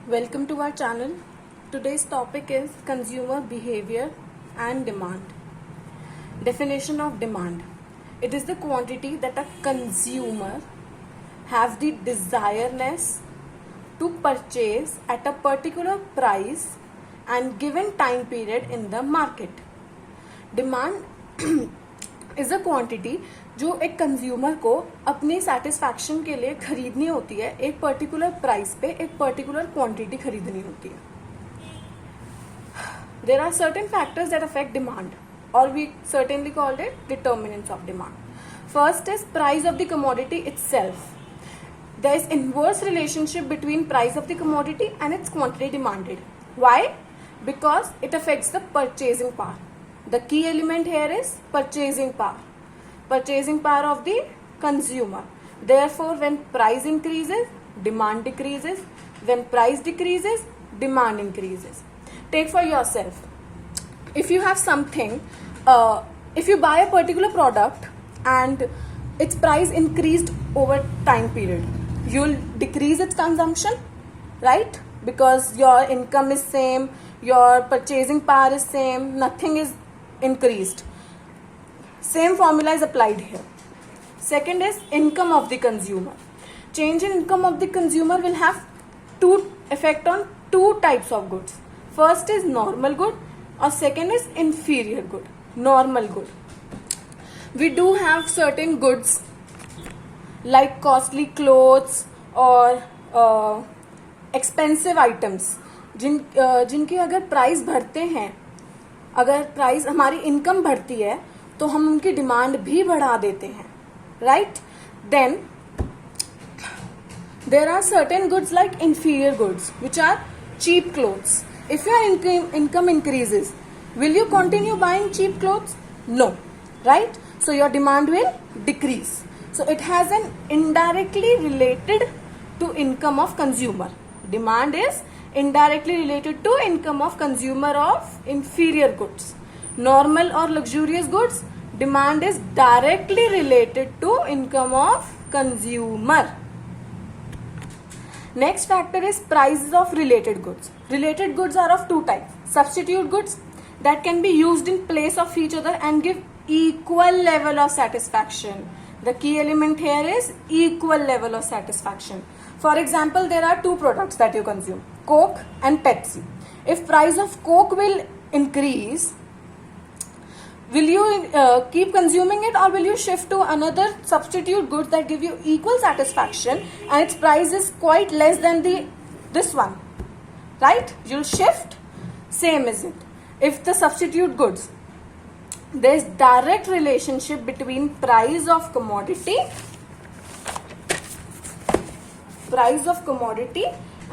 Welcome to our channel. Today's topic is consumer behavior and demand. Definition of demand. It is the quantity that a consumer have the desireness to purchase at a particular price and given time period in the market. Demand is a quantity जो एक consumer को अपनी satisfaction के लिए खरीदनी होती है, एक पर्टिकुलर प्राइस पे एक पर्टिकुलर क्वांटिटी खरीदनी होती है. There are certain factors that affect demand और we certainly called it determinants of demand. First is price of the commodity itself. There is inverse relationship between price of the commodity and its quantity demanded. Why? Because it affects the purchasing power. The key element here is purchasing power. Purchasing power of the consumer. Therefore, when price increases, demand decreases. When price decreases, demand increases. Take for yourself. If you have something, if you buy a particular product and its price increased over time period, you'll decrease its consumption, right? Because your income is same, your purchasing power is same, nothing is increased. Same formula is applied here. Second is income of the consumer. Change in income of the consumer will have two effect on two types of goods. First is normal good or second is inferior good. Normal good. We do have certain goods like costly clothes or expensive items जिनकी अगर price भरते हैं, अगर price हमारी income बढ़ती है तो हम उनकी डिमांड भी बढ़ा देते हैं, right? Then there are certain goods like inferior goods which are cheap clothes. If your income increases, will you continue buying cheap clothes? No, right? So your demand will decrease. So it has an indirectly related to income of consumer. Demand is indirectly related to income of consumer of inferior goods. Normal or luxurious goods, demand is directly related to income of consumer. Next factor is prices of related goods. Related goods are of two types. Substitute goods that can be used in place of each other and give equal level of satisfaction. The key element here is equal level of satisfaction. For example, there are two products that you consume, Coke and Pepsi. If price of Coke will increase, will you keep consuming it or will you shift to another substitute goods that give you equal satisfaction and its price is quite less than this one, right? You'll shift. Same is it. If the substitute goods, there is direct relationship between price of commodity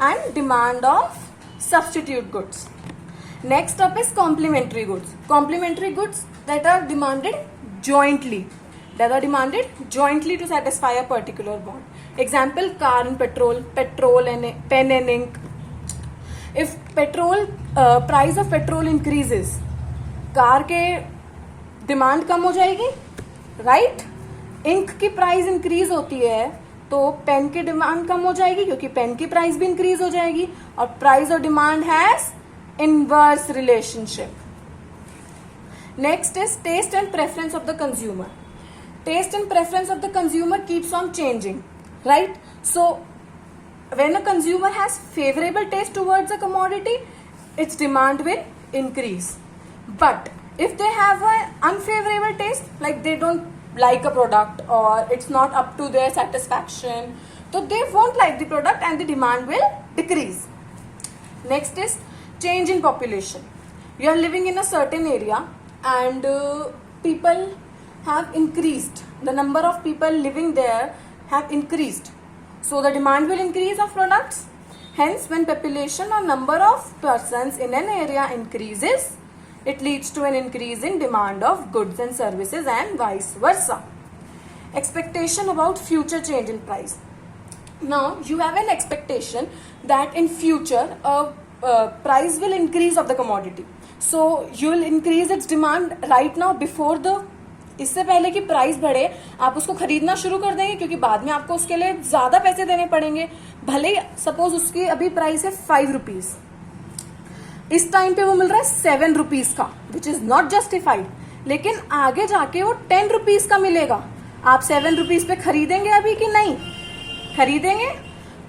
and demand of substitute goods. Next up is complementary goods. Complementary goods that are demanded jointly. To satisfy a particular bond. Example, car and petrol and pen and ink. If price of petrol increases, car के demand कम हो जाएगी, right? Ink की price increase होती है तो pen की demand कम हो जाएगी क्योंकि पेन की प्राइस भी इंक्रीज हो जाएगी और प्राइस और demand has inverse relationship. Next is taste and preference of the consumer. Taste and preference of the consumer keeps on changing, right? So when a consumer has favourable taste towards a commodity, its demand will increase. But if they have an unfavorable taste, like they don't like a product or it's not up to their satisfaction, so they won't like the product and the demand will decrease. Next is change in population. You are living in a certain area and people have increased. The number of people living there have increased. So the demand will increase of products. Hence, when population or number of persons in an area increases, it leads to an increase in demand of goods and services and vice versa. Expectation about future change in price. Now, you have an expectation that in future, price will increase of the commodity. So, you will increase its demand right now before the इससे पहले कि price बढ़े आप उसको खरीदना शुरू कर देंगे, क्योंकि बाद में आपको उसके लिए ज्यादा पैसे देने पड़ेंगे। भले सपोज उसकी अभी प्राइस है 5 रुपीज, इस टाइम पे वो मिल रहा है 7 रुपीज का, विच इज नॉट जस्टिफाइड, लेकिन आगे जाके वो 10 रुपीज का मिलेगा। आप 7 रुपीज पे खरीदेंगे अभी कि नहीं खरीदेंगे?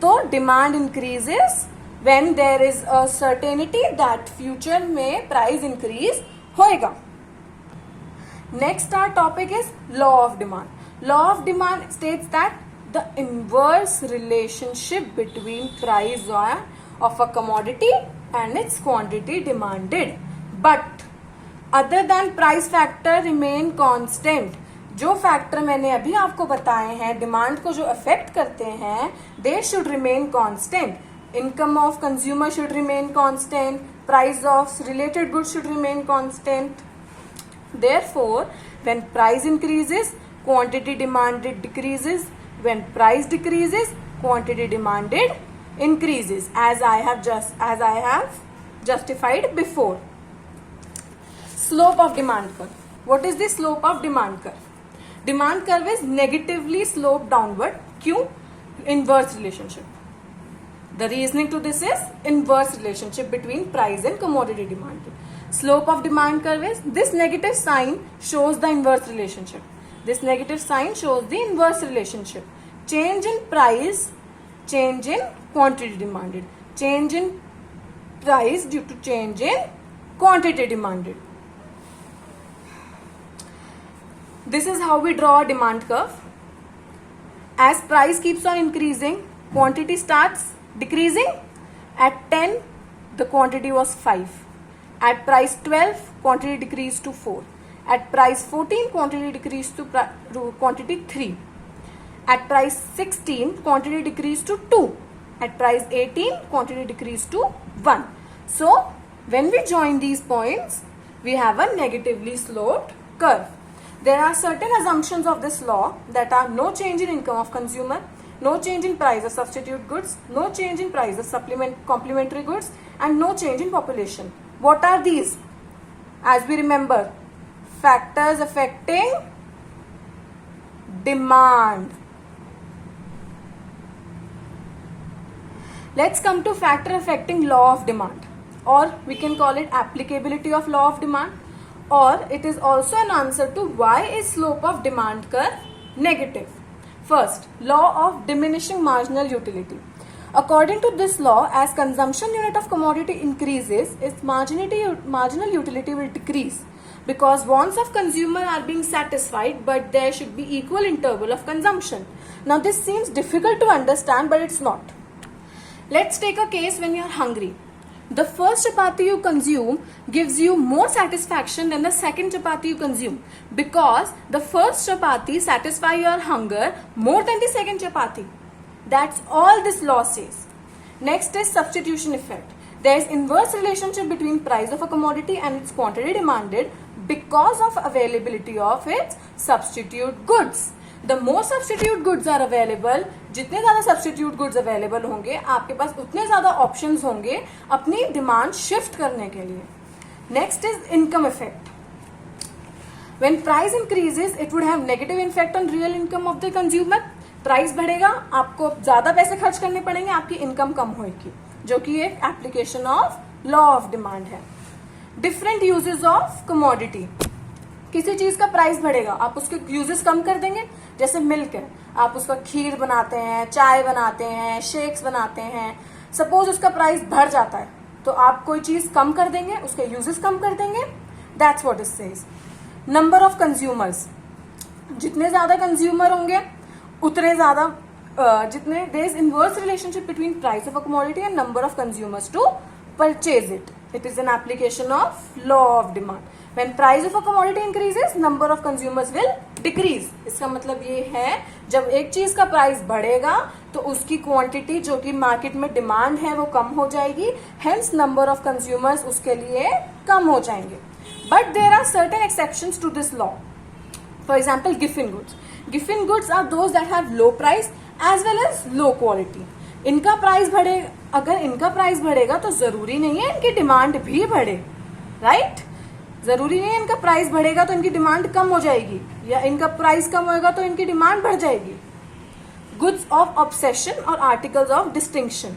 तो demand increases when there is a certainty that future में प्राइस इंक्रीज होएगा। Next our topic is law of demand. Law of demand states that the inverse relationship between price of a commodity and its quantity demanded, but other than price factor remain constant. जो factor मैंने अभी आपको बताए हैं demand को जो affect करते हैं, they should remain constant. Income of consumer should remain constant, price of related goods should remain constant. Therefore, when price increases, quantity demanded decreases. When price decreases, quantity demanded increases, as I have justified before. Slope of demand curve. What is the slope of demand curve? Demand curve is negatively sloped downward. क्यों? Inverse relationship. The reasoning to this is inverse relationship between price and commodity demand. Slope of demand curve is this negative sign shows the inverse relationship. This negative sign shows the inverse relationship. Change in price, change in quantity demanded. Change in price due to change in quantity demanded. This is how we draw a demand curve. As price keeps on increasing, quantity starts decreasing. At 10, the quantity was 5. At price 12, quantity decreased to 4. At price 14, quantity decreased to quantity 3. At price 16, quantity decreased to 2. At price 18, quantity decreased to 1. So, when we join these points, we have a negatively sloped curve. There are certain assumptions of this law that are no change in income of consumer, no change in price of substitute goods, no change in price of complementary goods, and no change in population. What are these? As we remember, factors affecting demand. Let's come to factor affecting law of demand, or we can call it applicability of law of demand, or it is also an answer to why is slope of demand curve negative. First, law of diminishing marginal utility. According to this law, as consumption unit of commodity increases, its marginal utility will decrease because wants of consumer are being satisfied, but there should be equal interval of consumption. Now this seems difficult to understand, but it's not. Let's take a case when you are hungry. The first chapati you consume gives you more satisfaction than the second chapati you consume, because the first chapati satisfies your hunger more than the second chapati. That's all this law says. Next is substitution effect. There is inverse relationship between price of a commodity and its quantity demanded because of availability of its substitute goods. The more substitute goods are available, जितने ज़्यादा substitute goods available होंगे, आपके पास उतने ज़्यादा options होंगे अपनी demand shift करने के लिए. Next is income effect. When price increases, it would have negative effect on real income of the consumer. Price बढ़ेगा, आपको ज्यादा पैसे खर्च करने पड़ेंगे, आपकी इनकम कम होगी, जो कि एक application of law of demand है. Different uses of commodity. किसी चीज का प्राइस बढ़ेगा, आप उसके यूजेस कम कर देंगे. जैसे मिल्क है, आप उसका खीर बनाते हैं, चाय बनाते हैं, शेक्स बनाते हैं. सपोज उसका प्राइस बढ़ जाता है तो आप कोई चीज कम कर देंगे, उसके यूजेस कम कर देंगे. That's what it says. Number of consumers. जितने ज्यादा कंज्यूमर होंगे उतने ज्यादा जितने there is inverse relationship between price of a commodity and number of consumers to purchase it. It is an application of law of demand. When price of a commodity increases, number of consumers will decrease. इसका मतलब ये है जब एक चीज का price बढ़ेगा तो उसकी क्वांटिटी जो कि मार्केट में डिमांड है वो कम हो जाएगी, हेंस नंबर ऑफ कंज्यूमर्स उसके लिए कम हो जाएंगे. But there are certain exceptions to this law. For example Giffen goods. Giffen goods are those that have low price as well as low quality. इनका प्राइस बढ़े, अगर इनका प्राइस बढ़ेगा तो जरूरी नहीं है इनकी डिमांड भी बढ़े, राइट? जरूरी नहीं है इनका प्राइस बढ़ेगा तो इनकी डिमांड कम हो जाएगी, या इनका प्राइस कम होगा तो इनकी डिमांड बढ़ जाएगी। गुड्स ऑफ ऑब्सेशन और आर्टिकल्स ऑफ डिस्टिंक्शन,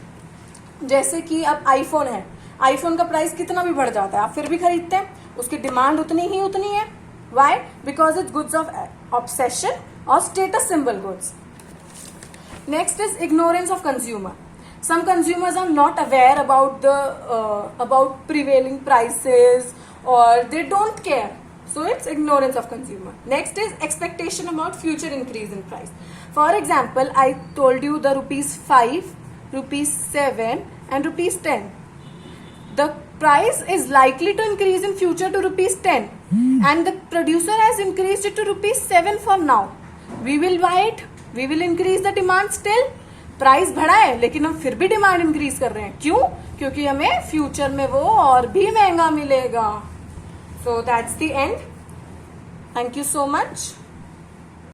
जैसे कि अब आईफोन है, आईफोन का प्राइस कितना भी बढ़ जाता है आप फिर भी खरीदते हैं, उसकी डिमांड उतनी है। Why? Because it's goods of obsession और status symbol goods. Next is ignorance of consumer. Some consumers are not aware about prevailing prices, or they don't care. So it's ignorance of consumer. Next is expectation about future increase in price. For example, I told you the ₹5, ₹7 and ₹10. The price is likely to increase in future to ₹10, and the producer has increased it to ₹7 for now. We will buy it. We will increase the demand still. Price बढ़ा है लेकिन हम फिर भी demand increase कर रहे हैं, क्यों? क्योंकि हमें फ्यूचर में वो और भी महंगा मिलेगा. So that's the end. Thank you so much.